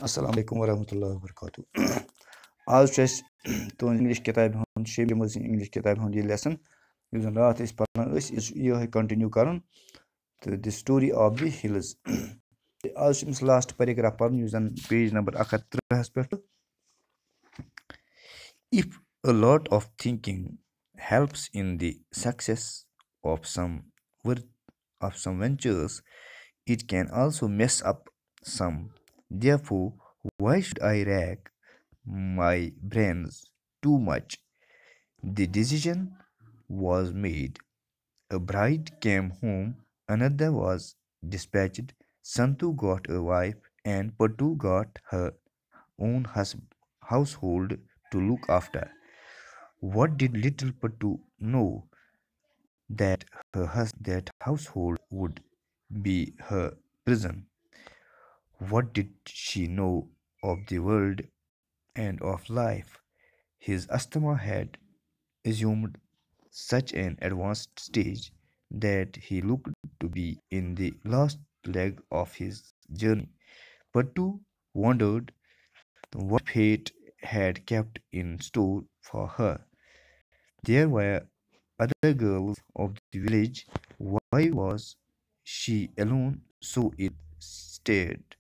Assalamu alaikum warahmatullahi wabarakatuh. आज छ तुहंज English किताब हूँ शेबी मज इंग्लिश किताब हूँ यह लेसन रात पान यह कंटिन्यू कर the story of the hills आज लास्ट पैराग्राफ पढ़न पेज नंबर 113 पे if a lot of thinking helps in the success of some ventures, it can also mess up some. Therefore, why should I rack my brains too much? The decision was made. A bride came home, another was dispatched. Santu got a wife, and Patu got her own household to look after. What did little Patu know? That that household would be her prison. What did she know of the world and of life? His asthma had assumed such an advanced stage that he looked to be in the last leg of his journey. Patu wondered what fate had kept in store for her. There were other girls of the village. Why was she alone? So it stared.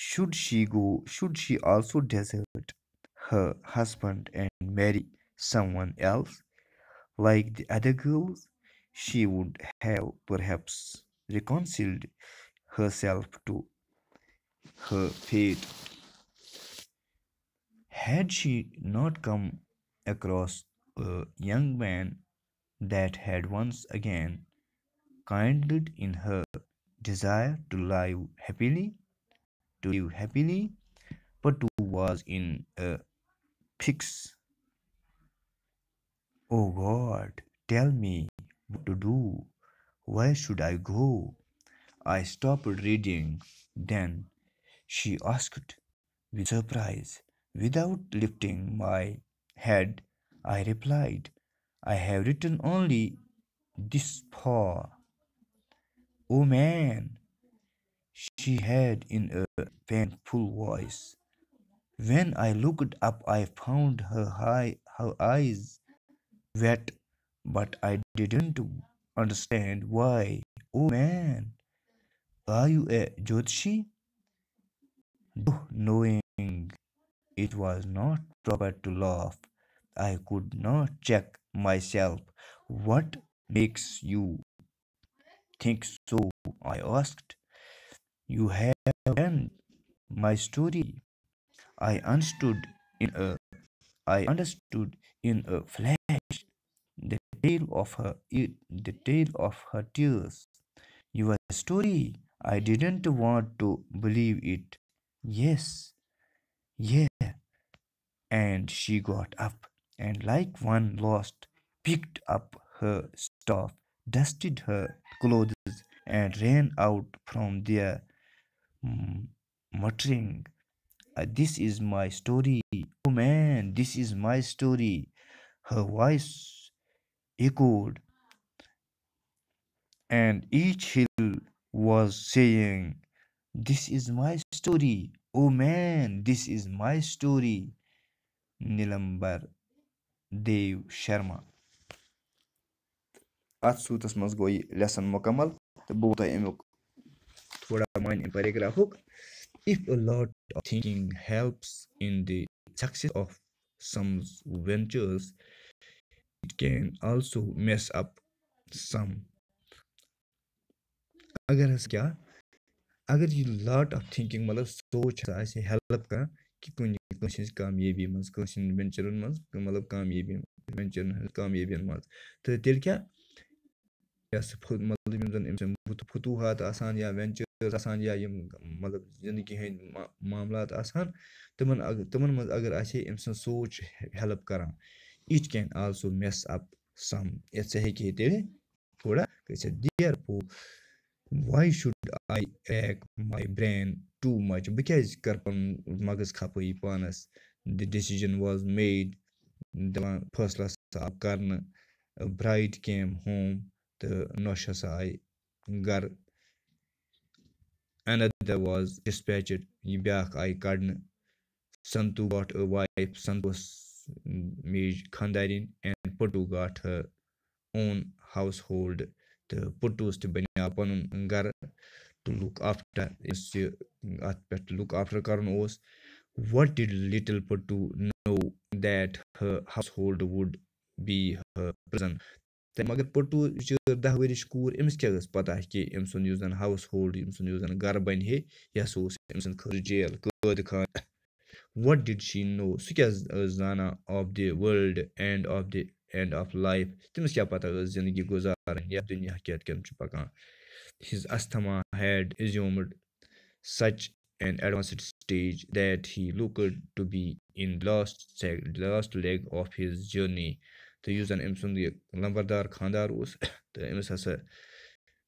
Should she go? Should she also desert her husband and marry someone else? Like the other girls, she would have perhaps reconciled herself to her fate had she not come across a young man that had once again kindled in her desire to live happily. But who was in a fix. Oh God, tell me what to do. Where should I go? I stopped reading. Then she asked with surprise. Without lifting my head, I replied, I have written only this far. Oh man, she had in a painful voice. When I looked up, I found her eyes wet, but I didn't understand why. Oh man, are you a Jyotishi? Though knowing it was not proper to laugh, I could not check myself. What makes you think so? I asked. You have read my story. I understood in a I understood in a flash the tale of her tears. Your story. I didn't want to believe it. Yes, yeah. And she got up and, like one lost, picked up her staff, dusted her clothes, and ran out from there, mm, muttering, This is my story. Oh man, this is my story. Her voice echoed, and each hill was saying, This is my story. Oh man, this is my story. Nilambar Dev Sharma. ات सूतस मज गो lesson मुकम्मल तो बो तो अमुक थोड़ा मान paragraph if a lot of thinking helps in the success of some ventures, it can also mess up some. अगर ये lot of thinking मतलब सोच आसे हेल्प कर कि कुछ कामयाबी मज कुछ वेंचरन मज मतलब कामयाबी वेंचरन कामयाबी मज तो तेल क्या मतलब फतूहात आसान या वेंचर्स आसान या मतलब जिंदगी हंद मामलात आसान तमन मज अगर आसे अम सोच हेल्प करान it can also mess up some ये हेके तेल थोड़ा therefore why should I act my brain too much because कर मगज खपई पानस the decision was made दवान फैसला आव करन a bride came home तो नौश हसा आई घर Another was dispatched. Biak I Kadn. Santu got a wife. Santu was made Khandarin, and Patu got her own household. The Putus to Benya Panun Gar to look after is to look after Karan was. What did little Patu know that her household would be her prison? मगर पट्टू यह 10 वर कूर अमिस क्या पता कि अम सुन house hold अम सुन गर बन हे यह अम सद खर जेल कैद Khan what did she know सह क्या जाना of the world and of the end of life तमिस क्या पता जिंदगी गुजारन या दुनिया कत कन पकान his asthma had assumed such an advanced stage that he looked to be in last leg of his journey तो यह जन अम सुंद लंबरदार खानदार तो अमिस हसा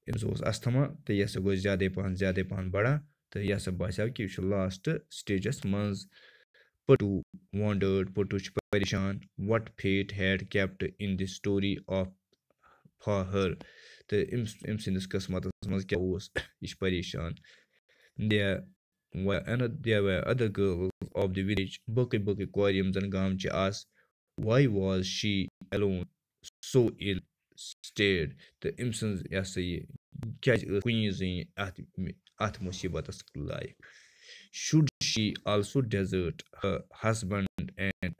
अमिस अस्थमा तो यह गो ज्यादा पहन बड़ा तो यह बसो कि यह लास्ट स्टेजस मज पटू wandered पटू परेशान what fate had kept in the story of for her तो अम सस किस्मत मज क्या यह परेशान there were other girls of the village book kori yim zan gam ch as why was she alone so ill stared the imsons yasa ye kya kuni zin at musibatas like should she also desert her husband and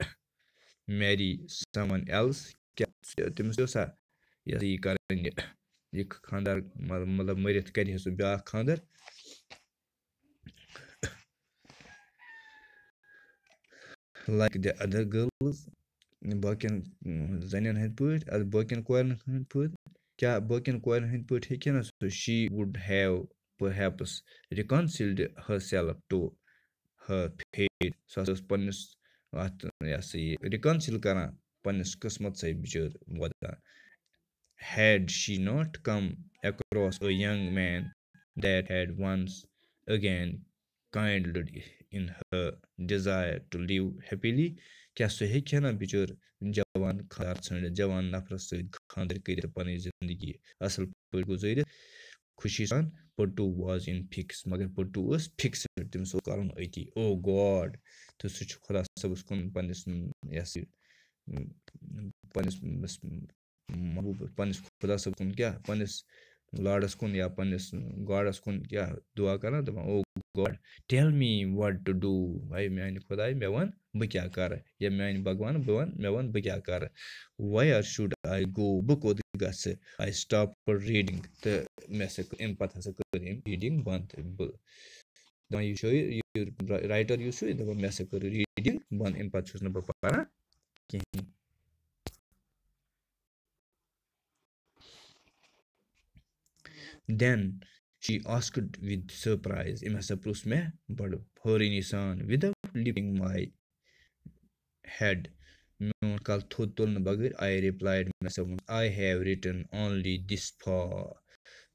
marry someone else kya timiz sa yasa ye karan ye khandar matlab marit kari su bya khandar like the other girls باقین زنین ہند پٲٹھۍ اَدٕ باقین کورٮ۪ن ہٕنٛدۍ پٲٹھۍ کیٛاہ باقین کورٮ۪ن ہٕنٛدۍ پٲٹھۍ ہیٚکہِ نہٕ سُہ she would have perhaps reconciled herself to her fate سۄ ہسا ٲس پنٛنِس اَتھ یہِ ہسا یہِ reconcile کران پنٛنِس قٕسمت سۭتۍ بِچٲر وۄدان had she not come across a young man that had once again kindled in her desire to live happily क्या सो हेक्या ना बिचोर जवान खार षंडित जवान नफरत सत खांदर कर पन जिंदगी असल पे गुजर खुशी सान पट्टू वाज इन फिक्स मगर पट्टू फिक्स तमिस कर अति ओ गॉड तो सह खुदा सबस कुन पन्निस यस पन्निस महबूब पन्निस खुदा सब कुन क्या पन्निस लॉर्डस कुन या पन्निस गॉडस कुन क्या दुआ करना दपान oh God tell me what to do भाई मेन खुदाई मे वन बह क्या कर या मेन भगवान बह वन मे वन बह क्या कर वेयर शुड आई गो बह कोत गस आई स्टॉप रीडिंग तो मे सा अम पत हसा कर रीडिंग बंद दपान यह राइटर यह दपान मे सा कर रीडिंग बंद अम पत बह पारान कहें then she asked with surprise अम हसा प्रुस मे बड़ हौरनी सान without lifting my head میون कल थोद तुलने बगैर I replied मे सा I have written only this far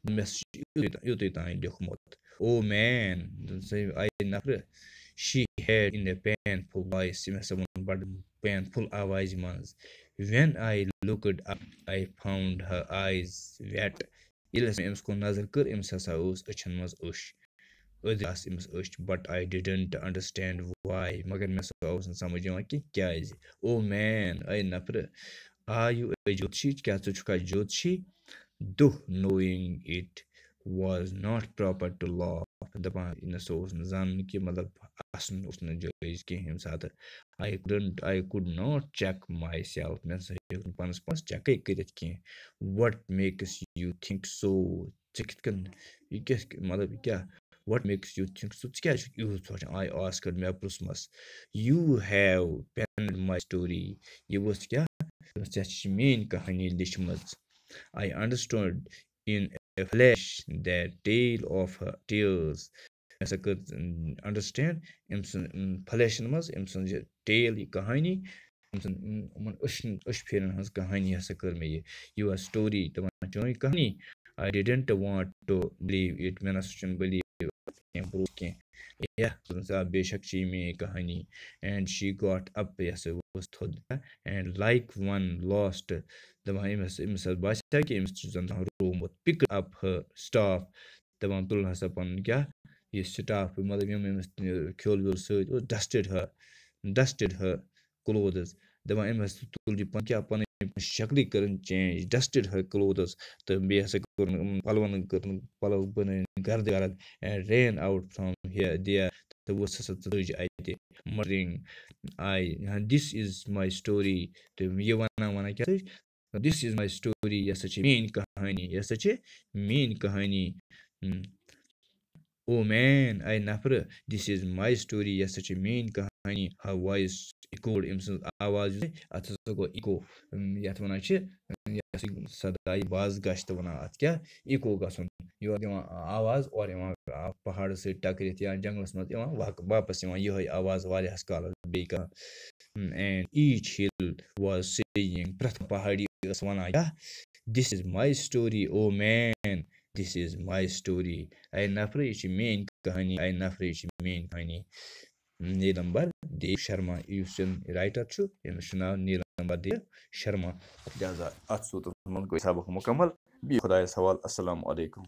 मे युत तान लिखमुत oh man I नफर she had in a painful voice मे सा बड़ painful आवाज मज when I looked up I found her eyes wet यस मे अम्स कुन नजर कर अम्स हसा अछन मज अद आस अम्स but I didn't understand why मगर मे सा समझ कि क्या ओ मैन ऐ नफर आ यू a ज्योतिषी क्या छु छुका ज्योतिषी दुह knowing it was not proper to laugh दपान इन सो जान कि मतलब आसन जायज कह यम सात I could not check myself मे सा पनस पनस चेक करित कह what makes you think so कित कन यह मतलब क्या what makes you think so क्या यूज सोचन I asked मे प्रुसमस you have penned my story यह was क्या मेन कहानी लिखमज I understood in a flash that tale of her tears ऐसा कर understand अम फ्लैशन मज अम टेल यह कहानी अमन अश फेरन हज कहानी हसा कर मे your story दपान चोन कहानी I didn't want to believe it मे ना सोचन believe प्रूफ कह yeah बेशक ची मे कहानी and she got up yes was थोद and like one lost दपान Amish बासा कि Amish रोमुत picked up her staff दपान तुल हसा पन क्या یہِ سٹاف مطلب یِم أمِس کھیوٚل ویوٚل سۭتۍ اوس ڈسٹِڈ ہر کلوتھٕز دَپان أمۍ ہسا تُل یہِ کیٛاہ پَنٕنۍ شکلٕے کٔرٕن چینٛج ڈسٹِڈ ہر کلوتھٕز تہٕ بیٚیہِ ہسا کوٚرُن پَلو بَنٲوِن گرد and rain out from there تہٕ ؤژھ ہسا ژٕج اَتہِ مَرِنٛگ آے دِس اِز ماے سٹوری تہٕ یہِ وَنان کیٛاہ دِس اِز ماے سٹوری یہِ ہسا چھِ میٛٲنۍ کہانی یہِ ہسا چھِ میٛٲنۍ کہانی او مین آے نفرٕ دِس اِز ماے سٹوری یہِ ہسا چھِ میٛٲنۍ کہانی ہَو وایِس اِکوڈ أمۍ سٕنٛز آواز یُس اَتھ ہسا گوٚو اِکو یَتھ وَنان چھِ یہِ ہسا سداے باز گش تہٕ وَنان اَتھ کیٛاہ اِکو گژھُن یورٕ دِوان آواز اورٕ یِوان پہاڑَس سۭتۍ ٹَکرِتھ یا جنٛگلَس منٛز یِوان واپَس یِوان یِہوٚے آواز واریاہَس کالَس بیٚیہِ کانٛہہ اینڈ ایٖچ ہِل واز سییِنٛگ پرٛٮ۪تھ پہاڑی ٲس وَنان کیٛاہ this is my story oh man this is my story اے نفرٕ یہِ چھِ میٛٲنۍ کہانی اے نفرٕ یہِ چھِ میٛٲنۍ کہانی نیلمبر دیو شرما یُس رایٹر چھُ أمِس چھُ ناو نیلمبر دیو شرما لہذا اَتھ صوٗرتَس منٛز گٔے سبق مُکمل بِہِو خۄدایَس حوالہٕ اَسلامُ علیکُم